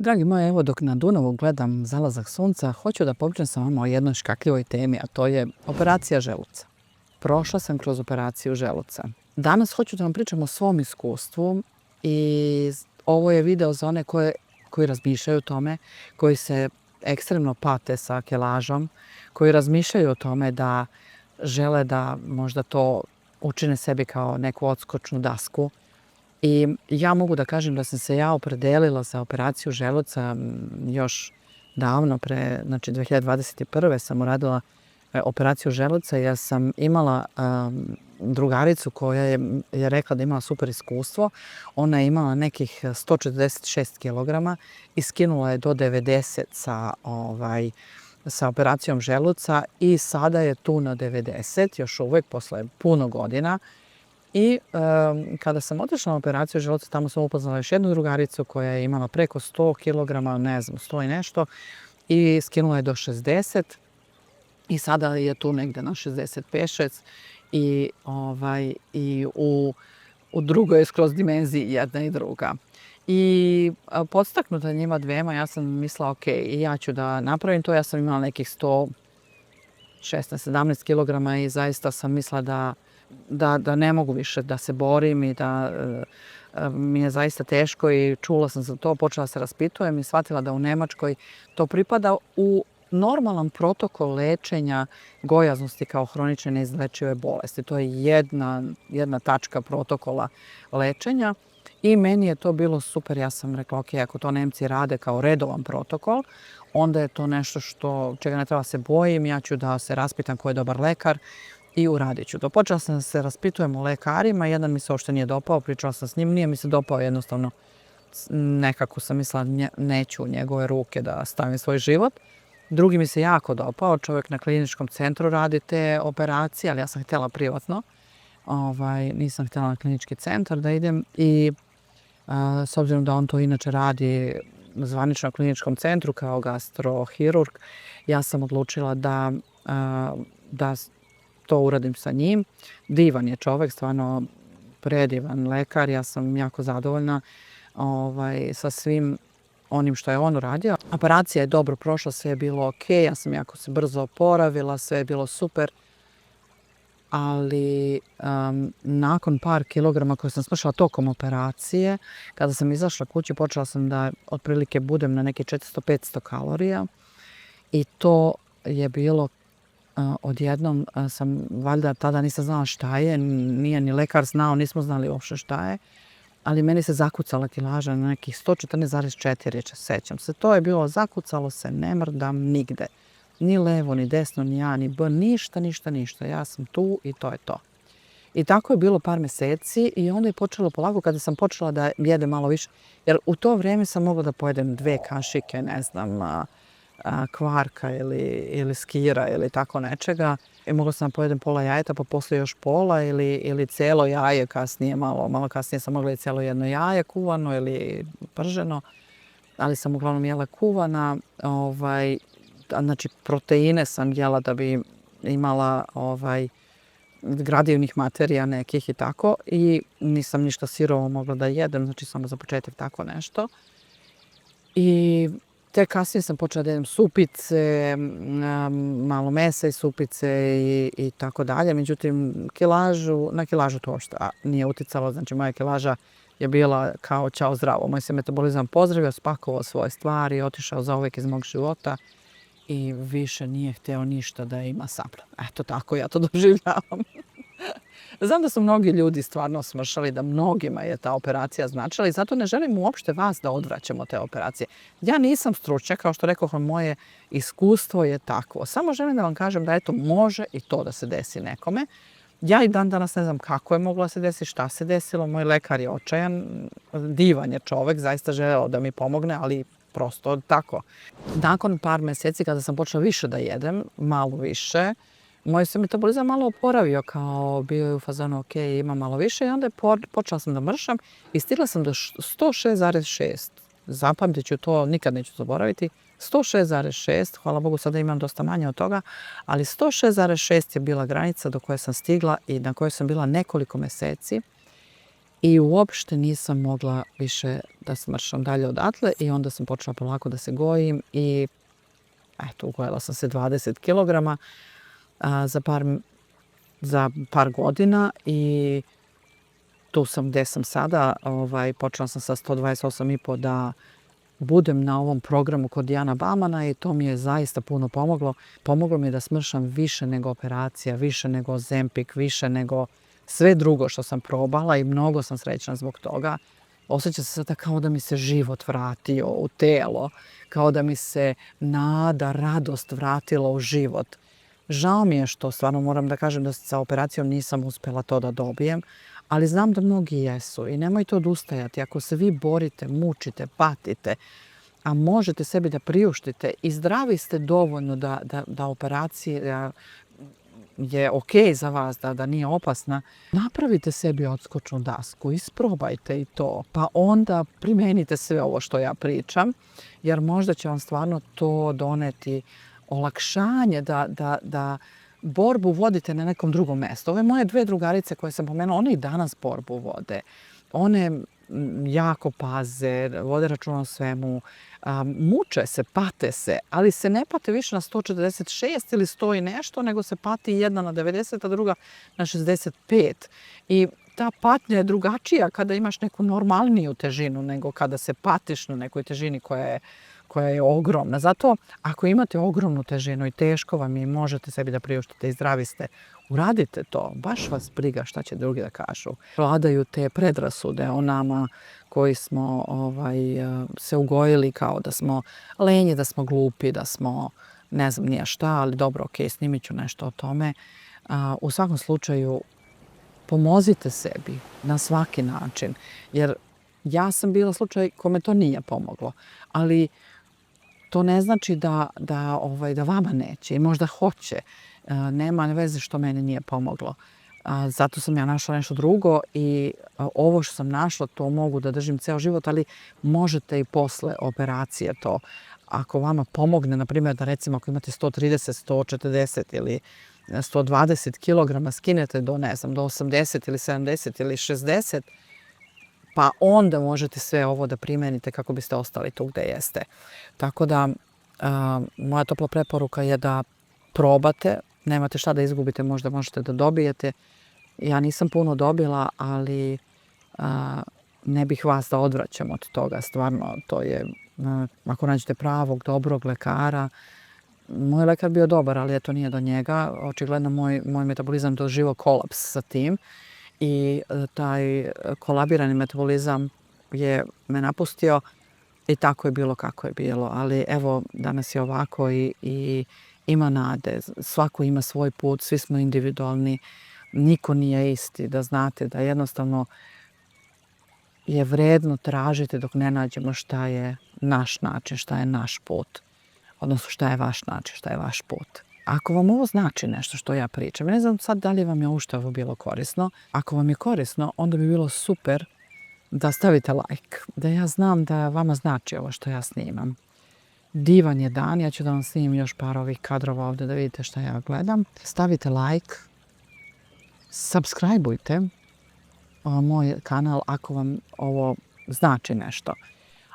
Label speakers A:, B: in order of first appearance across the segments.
A: Dragi moji, evo dok na Dunavu gledam zalazak sunca, hoću da popričam sa vama o jednoj škakljivoj temi, a to je operacija želuca. Prošla sam kroz operaciju želuca. Danas hoću da vam pričam o svom iskustvu i ovo je video za one koji razmišljaju o tome, koji se ekstremno pate sa kilažom, koji razmišljaju o tome da žele da možda to učine sebi kao neku odskočnu dasku. I ja mogu da kažem da sam se ja opredelila za operaciju želuca još davno, znači 2021. sam uradila operaciju želuca. Ja sam imala drugaricu koja je rekla da imala super iskustvo. Ona je imala nekih 146 kilograma i skinula je do 90 sa operacijom želuca i sada je tu na 90, još uvek posle puno godina. I kada sam otišla na operaciju želuca, tamo sam upoznala još jednu drugaricu koja je imala preko 100 kilograma, ne znam, 100 i nešto, i skinula je do 60 i sada je tu negde na 65-6 i u drugoj je skroz dimenziji jedna i druga. I podstaknuta njima dvema, ja sam mislila, ok, i ja ću da napravim to. Ja sam imala nekih 116-17 kilograma i zaista sam mislila da ne mogu više da se borim i da mi je zaista teško i čula sam za to, počela se raspitujem i shvatila da u Nemačkoj to pripada u normalan protokol lečenja gojaznosti kao hronične neizlečive bolesti. To je jedna tačka protokola lečenja i meni je to bilo super. Ja sam rekla, ok, ako to Nemci rade kao redovan protokol, onda je to nešto čega ne treba se bojim, ja ću da se raspitam ko je dobar lekar i uradit ću to. Počela sam da se raspitujem o lekarima, jedan mi se uopšte nije dopao, pričala sam s njim, nije mi se dopao, jednostavno nekako sam mislila neću u njegove ruke da stavim svoj život. Drugi mi se jako dopao, čovjek na kliničkom centru radi te operacije, ali ja sam htjela privatno, nisam htjela na klinički centar da idem i s obzirom da on to inače radi zvanično na kliničkom centru kao gastrohirurg, ja sam odlučila da to uradim sa njim. Divan je čovek, stvarno predivan lekar, ja sam jako zadovoljna sa svim onim što je on uradio. Operacija je dobro prošla, sve je bilo ok, ja sam jako se brzo oporavila, sve je bilo super, ali nakon par kilograma koje sam smršala tokom operacije, kada sam izašla kući, počela sam da otprilike budem na neke 400-500 kalorija i to je bilo odjednom sam, valjda tada nisam znala šta je, nije ni lekar znao, nismo znali uopšte šta je, ali meni se zakucala kilaža na nekih 114,4, sećam se. To je bilo, zakucalo se, ne mrdam nigde. Ni levo, ni desno, ni A, ni B, ništa. Ja sam tu i to je to. I tako je bilo par meseci i onda je počelo polako kada sam počela da jedem malo više, jer u to vrijeme sam mogla da pojedem 2 kašike, ne znam, kvarka ili skira ili tako nečega. I mogla sam da pojedem pola jajeta, pa posle još pola ili celo jaje kasnije, malo kasnije sam mogla i celo jedno jaje kuvano ili prženo, ali sam uglavnom jela kuvana. Znači, proteine sam jela da bi imala gradivnih materija nekih i tako i nisam ništa sirovo mogla da jedem, znači samo za početak tako nešto. I tek kasnije sam počela da jedem supice, malo mesa i supice i tako dalje. Međutim, na kilažu to uopšte nije uticalo. Znači, moja kilaža je bila kao ćao zdravo. Moj se metabolizam pozdravio, spakovao svoje stvari, otišao zauvek iz mog života i više nije hteo ništa da ima sa mnom. Eto, tako ja to doživljavam. Znam da su mnogi ljudi stvarno smršali, da mnogima je ta operacija značila i zato ne želim uopšte vas da odvraćamo te operacije. Ja nisam stručnjak, kao što rekao, moje iskustvo je takvo. Samo želim da vam kažem da eto, može i to da se desi nekome. Ja i dan danas ne znam kako je moglo da se desi, šta se desilo. Moj lekar je očajan, divan je čovek, zaista želeo da mi pomogne, ali prosto tako. Nakon par meseci kada sam počela više da jedem, malo više, moj se metabolizam malo oporavio, kao bio je u fazonu ok, ima malo više i onda je počela sam da mršam i stigla sam do 106,6. Zapamtit ću to, nikad neću zaboraviti. 106,6, hvala Bogu sada imam dosta manje od toga, ali 106,6 je bila granica do koje sam stigla i na kojoj sam bila nekoliko meseci. i uopšte nisam mogla više da smršam dalje odatle i onda sam počela polako da se gojim i eto, ugojila sam se 20 kilograma za par godina i tu sam gde sam sada. Počela sam sa 128,5 da budem na ovom programu kod Dijana Bamana i to mi je zaista puno pomoglo. Pomoglo mi je da smršam više nego operacija, više nego Ozempic, više nego sve drugo što sam probala i mnogo sam srećna zbog toga. Osjećam se sada kao da mi se život vratio u telo, kao da mi se nada, radost vratila u život. Žao mi je što stvarno moram da kažem da sa operacijom nisam uspela to da dobijem, ali znam da mnogi jesu i nemojte odustajati. Ako se vi borite, mučite, patite, a možete sebi da priuštite i zdravi ste dovoljno da operacija je ok za vas, da nije opasna, napravite sebi odskočnu dasku, isprobajte i to, pa onda primenite sve ovo što ja pričam, jer možda će vam stvarno to doneti olakšanje da borbu vodite na nekom drugom mjestu. Ove moje 2 drugarice koje sam pomenula, one i danas borbu vode. One jako paze, vode računa o svemu, muče se, pate se, ali se ne pate više na 146 ili 100 i nešto, nego se pati jedna na 90, a druga na 65. I ta patnja je drugačija kada imaš neku normalniju težinu nego kada se patiš na nekoj težini koja je ogromna. Zato ako imate ogromnu težinu i teško vam je i možete sebi da priuštite i zdravi ste, uradite to. Baš vas briga šta će drugi da kažu. Vladaju te predrasude o nama koji smo se ugojili kao da smo lenji, da smo glupi, da smo ne znam nije šta, ali dobro, ok, snimit ću nešto o tome. U svakom slučaju, pomozite sebi na svaki način, jer ja sam bila slučaj kome to nije pomoglo, ali to ne znači da vama neće i možda hoće. Nema veze što meni nije pomoglo. Zato sam ja našla nešto drugo i ovo što sam našla to mogu da držim ceo život, ali možete i posle operacije to. Ako vama pomogne, na primjer, da recimo ako imate 130, 140 ili 120 kilograma skinete do 80 ili 70 ili 60, pa onda možete sve ovo da primenite kako biste ostali tu gde jeste. Tako da, moja topla preporuka je da probate, nemate šta da izgubite, možda možete da dobijete. Ja nisam puno dobila, ali ne bih vas da odvraćam od toga. Stvarno, to je, ako nađete pravog, dobrog lekara, moj lekar bio dobar, ali eto nije do njega. Očigledno moj metabolizam doživio kolaps sa tim i taj kolabirani metabolizam je me napustio i tako je bilo kako je bilo. Ali evo, danas je ovako i ima nade. Svako ima svoj put, svi smo individualni, niko nije isti. Da znate da jednostavno je vredno tražiti dok ne nađemo šta je naš način, šta je naš put. Odnosno šta je vaš način, šta je vaš put. Ako vam ovo znači nešto što ja pričam, ne znam sad da li vam je uopšte ovo bilo korisno. Ako vam je korisno, onda bi bilo super da stavite like, da ja znam da vama znači ovo što ja snimam. Divan je dan, ja ću da vam snimim još par ovih kadrova ovdje da vidite šta ja gledam. Stavite like, subscribeujte moj kanal ako vam ovo znači nešto.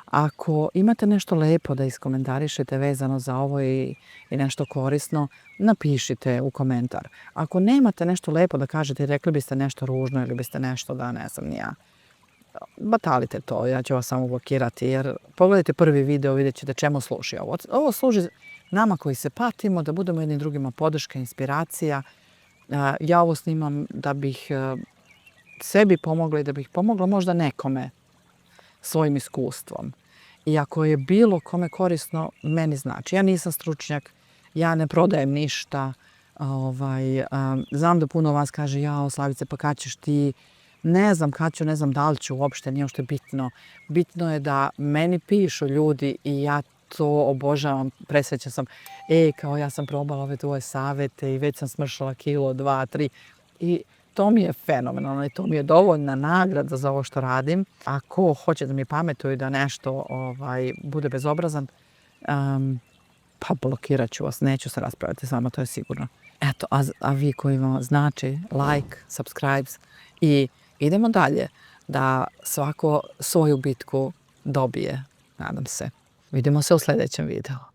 A: Ako imate nešto lepo da iskomentarišete vezano za ovo i nešto korisno, napišite u komentar. Ako nemate nešto lepo da kažete, rekli biste nešto ružno ili biste nešto da ne znam ni ja, batalite to, ja ću vas samo blokirati jer pogledajte prvi video, vidjet ćete čemu služi ovo. Ovo služi nama koji se patimo, da budemo jednim drugima podrška, inspiracija. Ja ovo snimam da bih sebi pomogla i da bih pomogla možda nekome svojim iskustvom. I ako je bilo kome korisno, meni znači. Ja nisam stručnjak, ja ne prodajem ništa. Znam da puno vas kaže, jao Slavice, pa kad ćeš ti? Ne znam kad ću, ne znam da li ću uopšte, nije uopšte bitno. Bitno je da meni pišu ljudi i ja to obožavam. Presrećna sam, kao ja sam probala ove tvoje savete i već sam smršala kilo, 2, 3. I to mi je fenomenalno i to mi je dovoljna nagrada za ovo što radim. Ako hoće da mi pametuju da nešto bude bezobrazan, pa blokirat ću vas, neću se raspraviti s vama, to je sigurno. Eto, a vi koji vam znači like, subscribes i idemo dalje. da svako svoju bitku dobije, nadam se. Vidimo se u sljedećem videu.